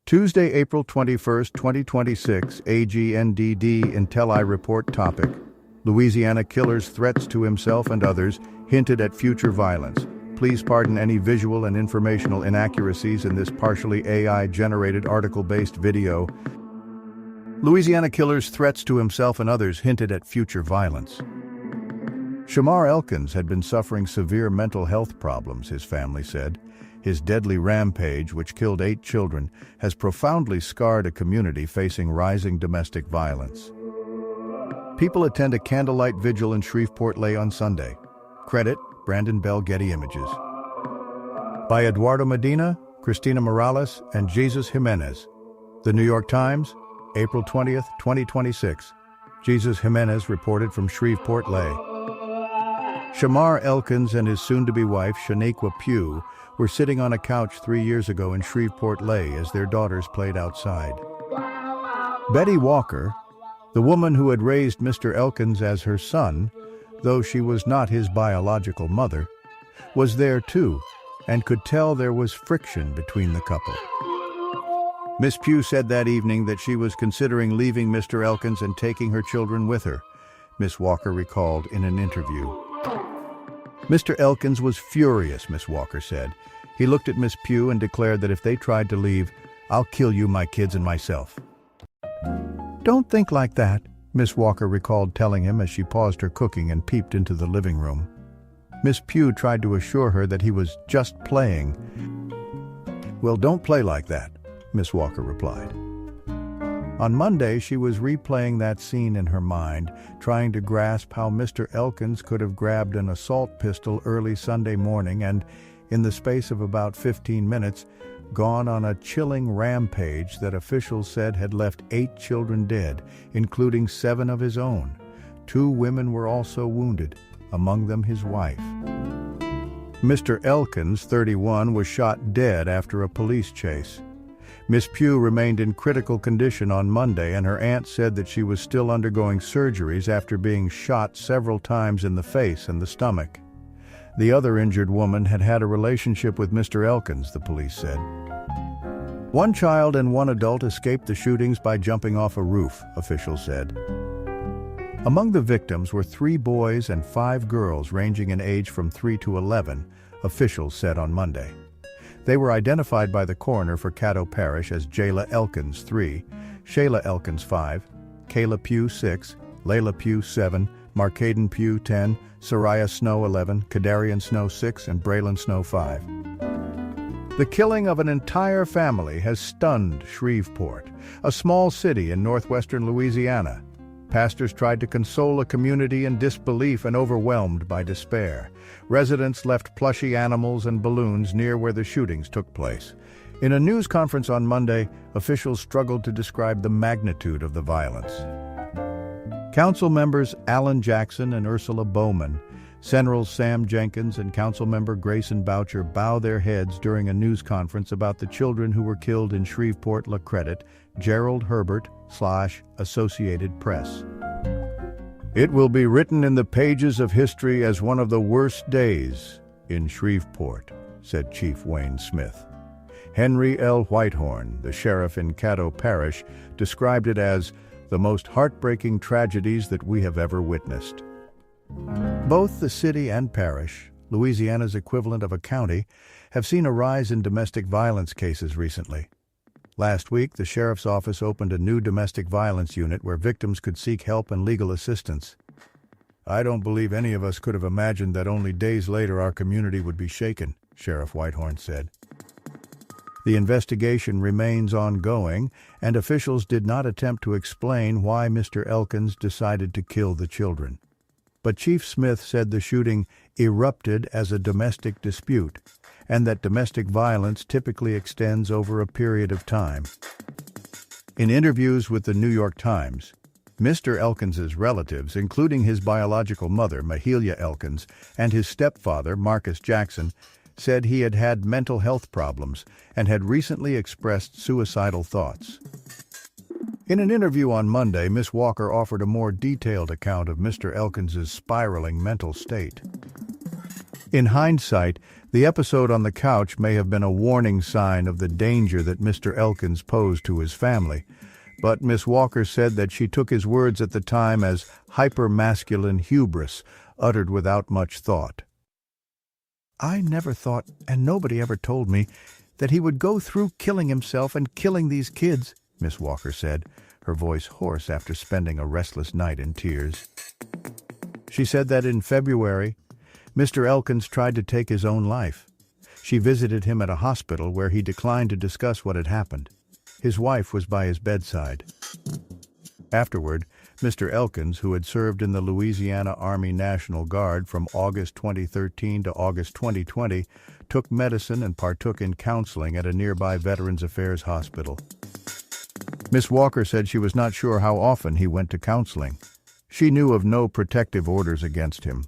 Tuesday, April 21st, 2026, AGNDD Intelli Report topic. Louisiana killer's threats to himself and others hinted at future violence. Please pardon any visual and informational inaccuracies in this partially AI-generated article-based video. Louisiana killer's threats to himself and others hinted at future violence. Shamar Elkins had been suffering severe mental health problems, his family said. His deadly rampage, which killed 8 children, has profoundly scarred a community facing rising domestic violence. People attend a candlelight vigil in Shreveport-Lay on Sunday. Credit, Brandon Bell, Getty Images. By Eduardo Medina, Cristina Morales, and Jesus Jimenez. The New York Times, April 20th, 2026. Jesus Jimenez reported from Shreveport-Lay. Shamar Elkins and his soon-to-be wife, Shaniqua Pugh, were sitting on a couch 3 years ago in Shreveport-Lay as their daughters played outside. Betty Walker, the woman who had raised Mr. Elkins as her son, though she was not his biological mother, was there too, and could tell there was friction between the couple. Miss Pugh said that evening that she was considering leaving Mr. Elkins and taking her children with her, Miss Walker recalled in an interview. Mr. Elkins was furious, Miss Walker said. He looked at Miss Pugh and declared that if they tried to leave, "I'll kill you, my kids, and myself." "Don't think like that," Miss Walker recalled telling him as she paused her cooking and peeped into the living room. Miss Pugh tried to assure her that he was just playing. "Well, don't play like that," Miss Walker replied. On Monday, she was replaying that scene in her mind, trying to grasp how Mr. Elkins could have grabbed an assault pistol early Sunday morning and, in the space of about 15 minutes, gone on a chilling rampage that officials said had left 8 children dead, including 7 of his own. 2 women were also wounded, among them his wife. Mr. Elkins, 31, was shot dead after a police chase. Miss Pugh remained in critical condition on Monday, and her aunt said that she was still undergoing surgeries after being shot several times in the face and the stomach. The other injured woman had had a relationship with Mr. Elkins, the police said. 1 child and 1 adult escaped the shootings by jumping off a roof, officials said. Among the victims were 3 boys and 5 girls ranging in age from 3 to 11, officials said on Monday. They were identified by the coroner for Caddo Parish as Jayla Elkins, 3, Shayla Elkins, 5, Kayla Pugh, 6, Layla Pugh, 7, Marcaden Pugh, 10, Soraya Snow, 11, Kadarian Snow, 6, and Braylon Snow, 5. The killing of an entire family has stunned Shreveport, a small city in northwestern Louisiana. Pastors tried to console a community in disbelief and overwhelmed by despair. Residents left plushy animals and balloons near where the shootings took place. In a news conference on Monday, officials struggled to describe the magnitude of the violence. Council members Alan Jackson and Ursula Bowman, Senator Sam Jenkins and Councilmember Grayson Boucher bow their heads during a news conference about the children who were killed in Shreveport. La Credit, Gerald Herbert / Associated Press. It will be written in the pages of history as one of the worst days in Shreveport, said Chief Wayne Smith. Henry L. Whitehorn, the sheriff in Caddo Parish, described it as the most heartbreaking tragedies that we have ever witnessed. Both the city and parish, Louisiana's equivalent of a county, have seen a rise in domestic violence cases recently. Last week, the sheriff's office opened a new domestic violence unit where victims could seek help and legal assistance. "I don't believe any of us could have imagined that only days later our community would be shaken," Sheriff Whitehorn said. The investigation remains ongoing, and officials did not attempt to explain why Mr. Elkins decided to kill the children. But Chief Smith said the shooting erupted as a domestic dispute, and that domestic violence typically extends over a period of time. In interviews with the New York Times, Mr. Elkins's relatives, including his biological mother, Mahalia Elkins, and his stepfather, Marcus Jackson, said he had had mental health problems and had recently expressed suicidal thoughts. In an interview on Monday, Miss Walker offered a more detailed account of Mr. Elkins's spiraling mental state. In hindsight, the episode on the couch may have been a warning sign of the danger that Mr. Elkins posed to his family, but Miss Walker said that she took his words at the time as hyper-masculine hubris, uttered without much thought. "I never thought, and nobody ever told me, that he would go through killing himself and killing these kids," Miss Walker said, her voice hoarse after spending a restless night in tears. She said that in February, Mr. Elkins tried to take his own life. She visited him at a hospital where he declined to discuss what had happened. His wife was by his bedside. Afterward, Mr. Elkins, who had served in the Louisiana Army National Guard from August 2013 to August 2020, took medicine and partook in counseling at a nearby Veterans Affairs hospital. Miss Walker said she was not sure how often he went to counseling. She knew of no protective orders against him.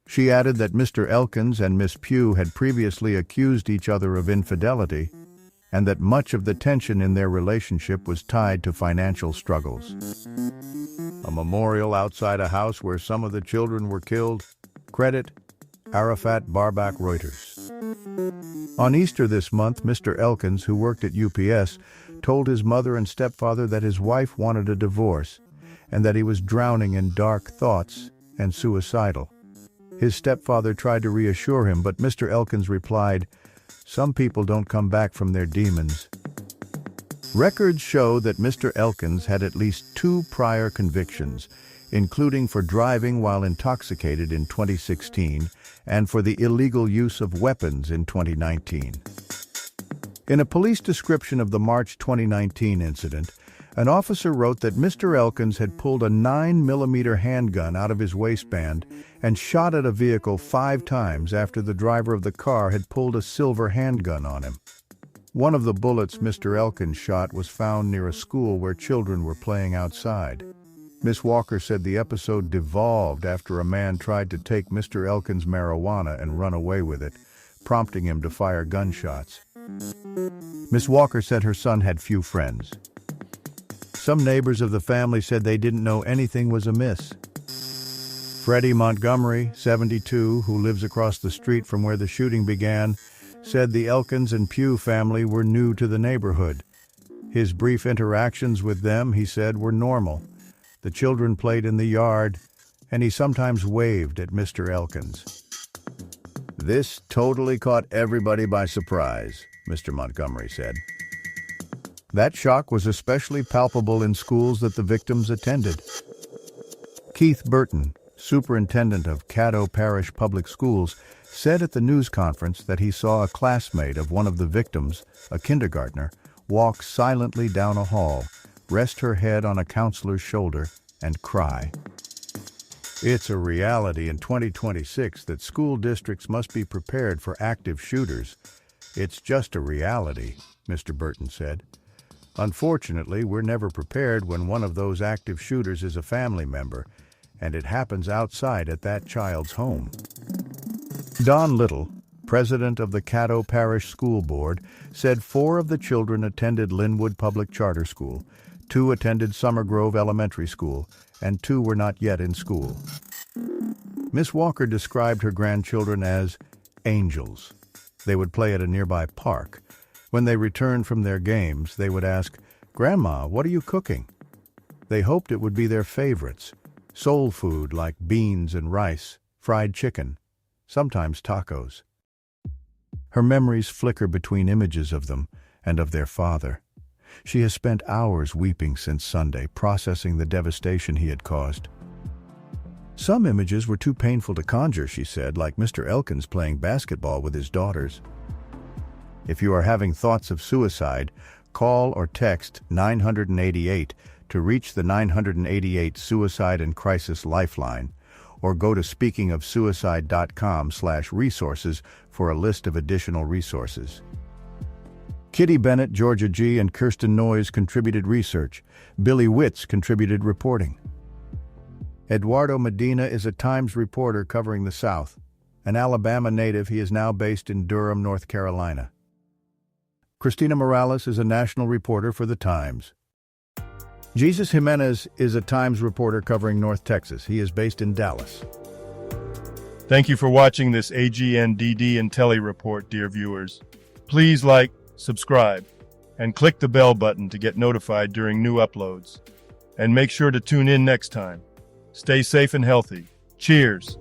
She added that Mr. Elkins and Miss Pugh had previously accused each other of infidelity, and that much of the tension in their relationship was tied to financial struggles. A memorial outside a house where some of the children were killed. Credit, Arafat Barbak Reuters. On Easter this month, Mr. Elkins, who worked at UPS, told his mother and stepfather that his wife wanted a divorce and that he was drowning in dark thoughts and suicidal. His stepfather tried to reassure him, but Mr. Elkins replied, "Some people don't come back from their demons." Records show that Mr. Elkins had at least 2 prior convictions, including for driving while intoxicated in 2016 and for the illegal use of weapons in 2019. In a police description of the March 2019 incident, an officer wrote that Mr. Elkins had pulled a 9mm handgun out of his waistband and shot at a vehicle 5 times after the driver of the car had pulled a silver handgun on him. One of the bullets Mr. Elkins shot was found near a school where children were playing outside. Miss Walker said the episode devolved after a man tried to take Mr. Elkins' marijuana and run away with it, prompting him to fire gunshots. Miss Walker said her son had few friends. Some neighbors of the family said they didn't know anything was amiss. Freddie Montgomery, 72, who lives across the street from where the shooting began, said the Elkins and Pugh family were new to the neighborhood. His brief interactions with them, he said, were normal. The children played in the yard, and he sometimes waved at Mr. Elkins. "This totally caught everybody by surprise," Mr. Montgomery said. That shock was especially palpable in schools that the victims attended. Keith Burton, superintendent of Caddo Parish Public Schools, said at the news conference that he saw a classmate of one of the victims, a kindergartner, walk silently down a hall, rest her head on a counselor's shoulder, and cry. It's a reality in 2026 that school districts must be prepared for active shooters. It's just a reality, Mr. Burton said. Unfortunately, we're never prepared when one of those active shooters is a family member, and it happens outside at that child's home. Don Little, president of the Caddo Parish School Board, said 4 of the children attended Linwood Public Charter School, 2 attended Summer Grove Elementary School, and 2 were not yet in school. Miss Walker described her grandchildren as angels. They would play at a nearby park. When they returned from their games, they would ask, "Grandma, what are you cooking?" They hoped it would be their favorites, soul food like beans and rice, fried chicken, sometimes tacos. Her memories flicker between images of them and of their father. She has spent hours weeping since Sunday, processing the devastation he had caused. Some images were too painful to conjure, she said, like Mr. Elkins playing basketball with his daughters. If you are having thoughts of suicide, call or text 988 to reach the 988 Suicide and Crisis Lifeline, or go to speakingofsuicide.com/resources for a list of additional resources. Kitty Bennett, Georgia G., and Kirsten Noyes contributed research. Billy Witz contributed reporting. Eduardo Medina is a Times reporter covering the South. An Alabama native, he is now based in Durham, North Carolina. Christina Morales is a national reporter for the Times. Jesus Jimenez is a Times reporter covering North Texas. He is based in Dallas. Thank you for watching this AGNDD and Telly report, dear viewers. Please like, subscribe, and click the bell button to get notified during new uploads. And make sure to tune in next time. Stay safe and healthy. Cheers!